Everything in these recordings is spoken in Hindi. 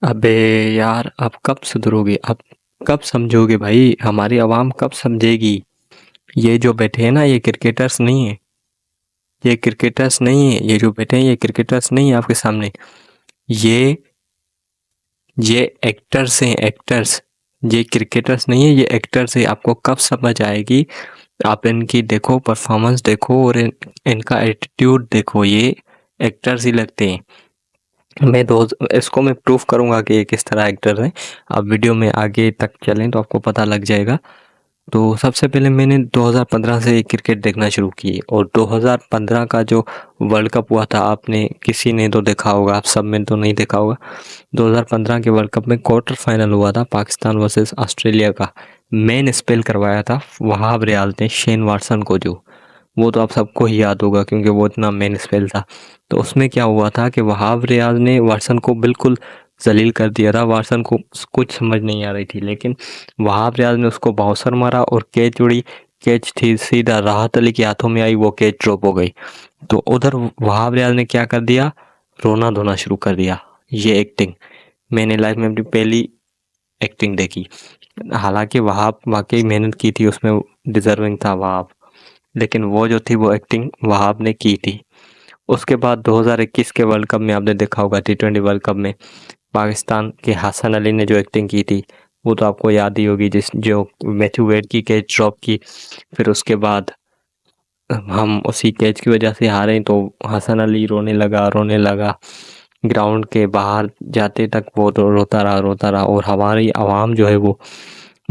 अबे यार, अब कब सुधरोगे? अब कब समझोगे भाई? हमारी आवाम कब समझेगी? ये जो बैठे हैं ना, ये क्रिकेटर्स नहीं है। ये क्रिकेटर्स नहीं है, ये जो बैठे हैं ये क्रिकेटर्स नहीं है आपके सामने। ये ये एक्टर्स हैं, एक्टर्स। ये क्रिकेटर्स नहीं है, ये एक्टर्स है। आपको कब समझ आएगी? आप इनकी देखो, परफॉर्मेंस देखो और इनका एटीट्यूड देखो। ये एक्टर्स ही लगते हैं। मैं दो इसको मैं प्रूफ करूंगा कि ये किस तरह एक्टर है। आप वीडियो में आगे तक चलें तो आपको पता लग जाएगा। तो सबसे पहले मैंने 2015 से क्रिकेट देखना शुरू की और 2015 का जो वर्ल्ड कप हुआ था, आपने किसी ने तो देखा होगा, आप सब में तो नहीं देखा होगा। 2015 के वर्ल्ड कप में क्वार्टर फाइनल हुआ था पाकिस्तान वर्सेस ऑस्ट्रेलिया का। मेन स्पेल करवाया था वहाब रियाल ने शेन वाटसन को। जो वो तो आप सबको ही याद होगा क्योंकि वो इतना मेन स्पेल था। तो उसमें क्या हुआ था कि वहाब रियाज ने वाटसन को बिल्कुल जलील कर दिया था। वाटसन को कुछ समझ नहीं आ रही थी, लेकिन वहाब रियाज ने उसको बाउंसर मारा और कैच उड़ी। कैच थी सीधा राहत अली के हाथों में आई, वो कैच ड्रॉप हो गई। तो उधर वहाब रियाज ने क्या कर दिया? रोना धोना शुरू कर दिया। ये एक्टिंग मैंने लाइफ में अपनी पहली एक्टिंग देखी। हालांकि वहाब वाकई मेहनत की थी, उसमें डिजर्विंग था वहाब, लेकिन वो जो थी वो एक्टिंग वहाब ने की थी। उसके बाद 2021 के वर्ल्ड कप में आपने देखा होगा, टी20 वर्ल्ड कप में पाकिस्तान के हसन अली ने जो एक्टिंग की थी, वो तो आपको याद ही होगी। जिस जो मैथ्यू वेड की कैच ड्रॉप की, फिर उसके बाद हम उसी कैच की वजह से हारे, तो हसन अली रोने लगा। ग्राउंड के बाहर जाते तक वो तो रोता रहा और हमारी आवाम जो है वो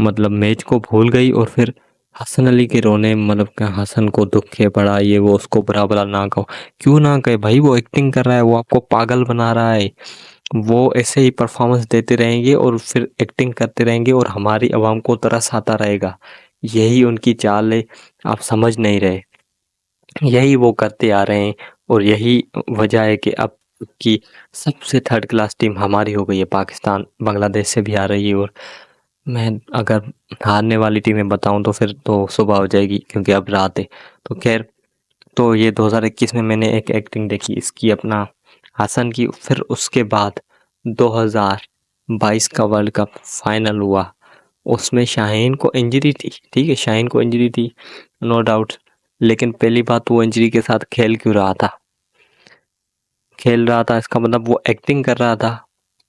मतलब मैच को भूल गई। और फिर हसन अली के रोने, मतलब क्या, हसन को दुख है पड़ा, ये वो, उसको बुरा भला ना कहो। क्यों ना कहे भाई? वो एक्टिंग कर रहा है, वो आपको पागल बना रहा है। वो ऐसे ही परफॉर्मेंस देते रहेंगे और फिर एक्टिंग करते रहेंगे और हमारी आवाम को तरस आता रहेगा। यही उनकी चाल है, आप समझ नहीं रहे। यही वो करते आ रहे हैं और यही वजह है कि अब की सबसे थर्ड क्लास टीम हमारी हो गई है। पाकिस्तान बांग्लादेश से भी आ रही है और मैं अगर हारने वाली टीमें बताऊं तो फिर तो सुबह हो जाएगी क्योंकि अब रात है। तो खैर, तो ये 2021 में मैंने एक एक्टिंग देखी इसकी, अपना हसन की। फिर उसके बाद 2022 का वर्ल्ड कप फाइनल हुआ। उसमें शाहीन को इंजरी थी, ठीक है, शाहीन को इंजरी थी, नो डाउट। लेकिन पहली बात, वो इंजरी के साथ खेल क्यों रहा था? खेल रहा था इसका मतलब वो एक्टिंग कर रहा था।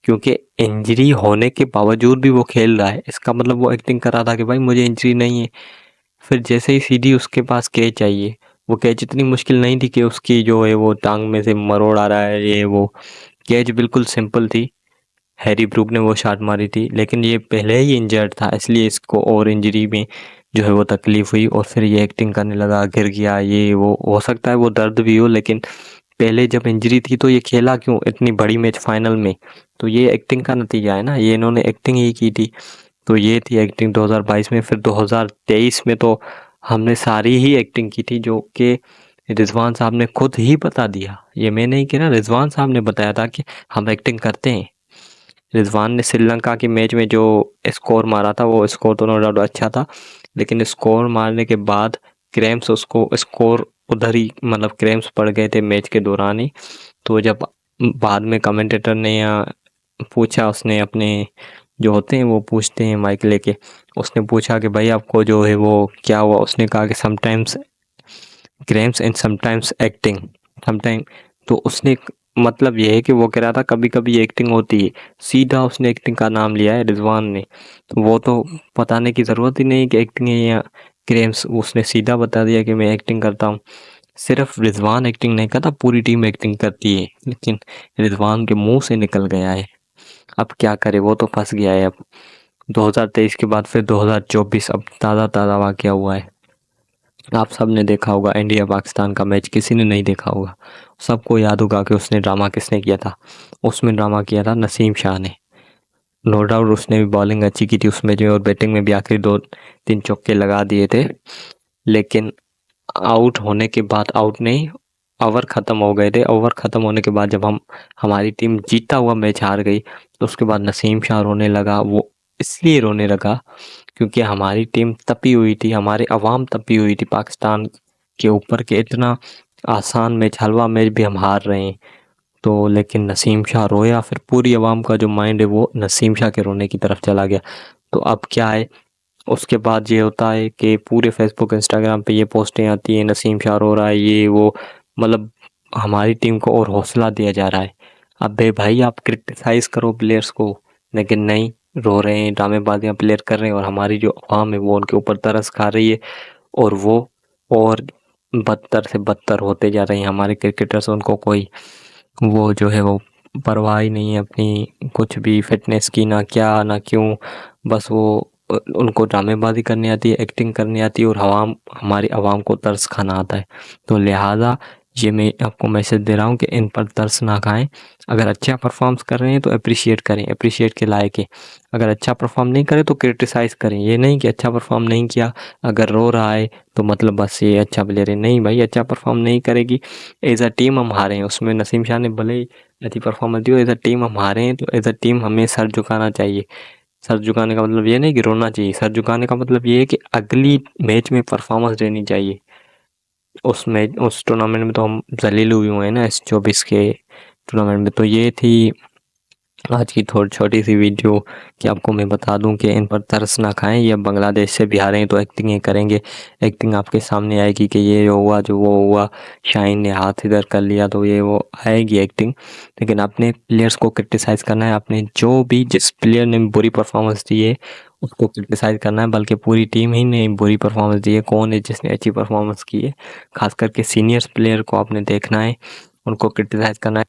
क्योंकि इंजरी होने के बावजूद भी वो खेल रहा है, इसका मतलब वो एक्टिंग कर रहा था कि भाई मुझे इंजरी नहीं है। फिर जैसे ही सीधी उसके पास कैच आई है, वो कैच इतनी मुश्किल नहीं थी कि उसकी जो है वो टांग में से मरोड़ आ रहा है, ये वो। कैच बिल्कुल सिंपल थी। हैरी ब्रूक ने वो शॉट मारी थी, लेकिन ये पहले ही इंजर्ड था, इसलिए इसको और इंजरी में जो है वो तकलीफ हुई और फिर ये एक्टिंग करने लगा, गिर गया, ये वो। हो सकता है वो दर्द भी हो, लेकिन पहले जब इंजरी थी तो ये खेला क्यों इतनी बड़ी मैच फाइनल में? तो ये एक्टिंग का नतीजा है ना, ये इन्होंने एक्टिंग ही की थी। तो ये थी एक्टिंग 2022 में। फिर 2023 में तो हमने सारी ही एक्टिंग की थी, जो कि रिजवान साहब ने खुद ही बता दिया। ये मैं नहीं कह रहा, रिजवान साहब ने बताया था कि हम एक्टिंग करते हैं। रिजवान ने श्रीलंका के मैच में जो स्कोर मारा था, वो स्कोर तो नो डाउट अच्छा था, लेकिन स्कोर मारने के बाद क्रैम्प्स, उसको स्कोर उधर ही, मतलब क्रैम्प्स पड़ गए थे मैच के दौरान ही। तो जब बाद में कमेंटेटर ने पूछा, उसने अपने जो होते हैं वो पूछते हैं माइक लेके, उसने पूछा कि भाई आपको जो है वो क्या हुआ? उसने कहा कि sometimes cramps and sometimes acting, sometime. तो उसने, मतलब ये है कि वो कह रहा था कभी कभी एक्टिंग होती है। सीधा उसने एक्टिंग का नाम लिया है रिजवान ने। तो वो तो बताने की ज़रूरत ही नहीं कि एक्टिंग है या क्रैम्प्स, उसने सीधा बता दिया कि मैं एक्टिंग करता हूँ। सिर्फ रिजवान एक्टिंग नहीं करता, पूरी टीम एक्टिंग करती है, लेकिन रिजवान के मुंह से निकल गया है। अब क्या करे, वो तो फंस गया है। अब 2023 के बाद फिर 2024, अब ताज़ा ताज़ा वाकया हुआ है। आप सब ने देखा होगा इंडिया पाकिस्तान का मैच, किसी ने नहीं देखा होगा? सबको याद होगा कि उसने ड्रामा किसने किया था। उसमें ड्रामा किया था नसीम शाह ने। नो डाउट उसने भी बॉलिंग अच्छी की थी उस मैच में और बैटिंग में भी आखिरी दो तीन चौके लगा दिए थे। लेकिन आउट होने के बाद, आउट नहीं, ओवर ख़त्म हो गए थे। ओवर ख़त्म होने के बाद जब हमारी टीम जीता हुआ मैच हार गई, तो उसके बाद नसीम शाह रोने लगा। वो इसलिए रोने लगा क्योंकि हमारी टीम तपी हुई थी, हमारी आवाम तपी हुई थी पाकिस्तान के ऊपर, के इतना आसान मैच, हलवा मैच भी हम हार रहे हैं। तो लेकिन नसीम शाह रोया, फिर पूरी आवाम का जो माइंड है वो नसीम शाह के रोने की तरफ चला गया। तो अब क्या है, उसके बाद ये होता है कि पूरे फेसबुक इंस्टाग्राम पे ये पोस्टें आती हैं, नसीम शाह रो रहा है, ये वो, मतलब हमारी टीम को और हौसला दिया जा रहा है। अबे भाई आप क्रिटिसाइज करो प्लेयर्स को, लेकिन नहीं, रो रहे हैं, ड्रामेबाजियां प्लेयर कर रहे हैं, और हमारी जो आवाम है वो उनके ऊपर तरस खा रही है, और वो और बदतर से बदतर होते जा रहे हैं हमारे क्रिकेटर्स। उनको कोई वो जो है वो परवाह ही नहीं है अपनी कुछ भी फिटनेस की, ना क्या ना क्यों, बस वो उनको ड्रामेबाजी करनी आती है, एक्टिंग करनी आती है, और हमारी आवाम को तरस खाना आता है। तो लिहाजा ये मैं आपको मैसेज दे रहा हूँ कि इन पर तरस ना खाएं। अगर अच्छा परफॉर्म्स कर रहे हैं तो अप्रिशिएट करें, अप्रिशिएट के लायक है। अगर अच्छा परफॉर्म नहीं करें तो क्रिटिसाइज़ करें, ये नहीं कि अच्छा परफॉर्म नहीं किया अगर रो रहा है तो मतलब बस ये अच्छा प्लेयर है। नहीं भाई, अच्छा परफॉर्म नहीं करेगी, एज अ टीम हम हारे हैं। उसमें नसीम शाह ने भले ही अच्छी परफॉर्मेंस दी हो, एज अ टीम हम हारे हैं, तो एज अ टीम हमें सर झुकाना चाहिए। सर झुकाने का मतलब ये नहीं कि रोना चाहिए, सर झुकाने का मतलब ये है कि अगली मैच में परफॉर्मेंस देनी चाहिए। उस टूर्नामेंट में तो हम जलील हुए हुए हैं ना, इस 24 के टूर्नामेंट में। तो ये थी आज की थोड़ी छोटी सी वीडियो कि आपको मैं बता दूं कि इन पर तरस ना खाएं। ये बांग्लादेश से भी हारे हैं तो एक्टिंग ये करेंगे, एक्टिंग आपके सामने आएगी कि ये जो हुआ जो वो हुआ, शाहीन ने हाथ इधर कर लिया, तो ये वो आएगी एक्टिंग। लेकिन अपने प्लेयर्स को क्रिटिसाइज़ करना है, आपने जो भी जिस प्लेयर ने बुरी परफॉर्मेंस दी है उसको क्रिटिसाइज़ करना है, बल्कि पूरी टीम ही ने बुरी परफॉर्मेंस दी है। कौन है जिसने अच्छी परफॉर्मेंस की है, खास करके सीनियर्स प्लेयर को आपने देखना है, उनको क्रिटिसाइज़ करना है।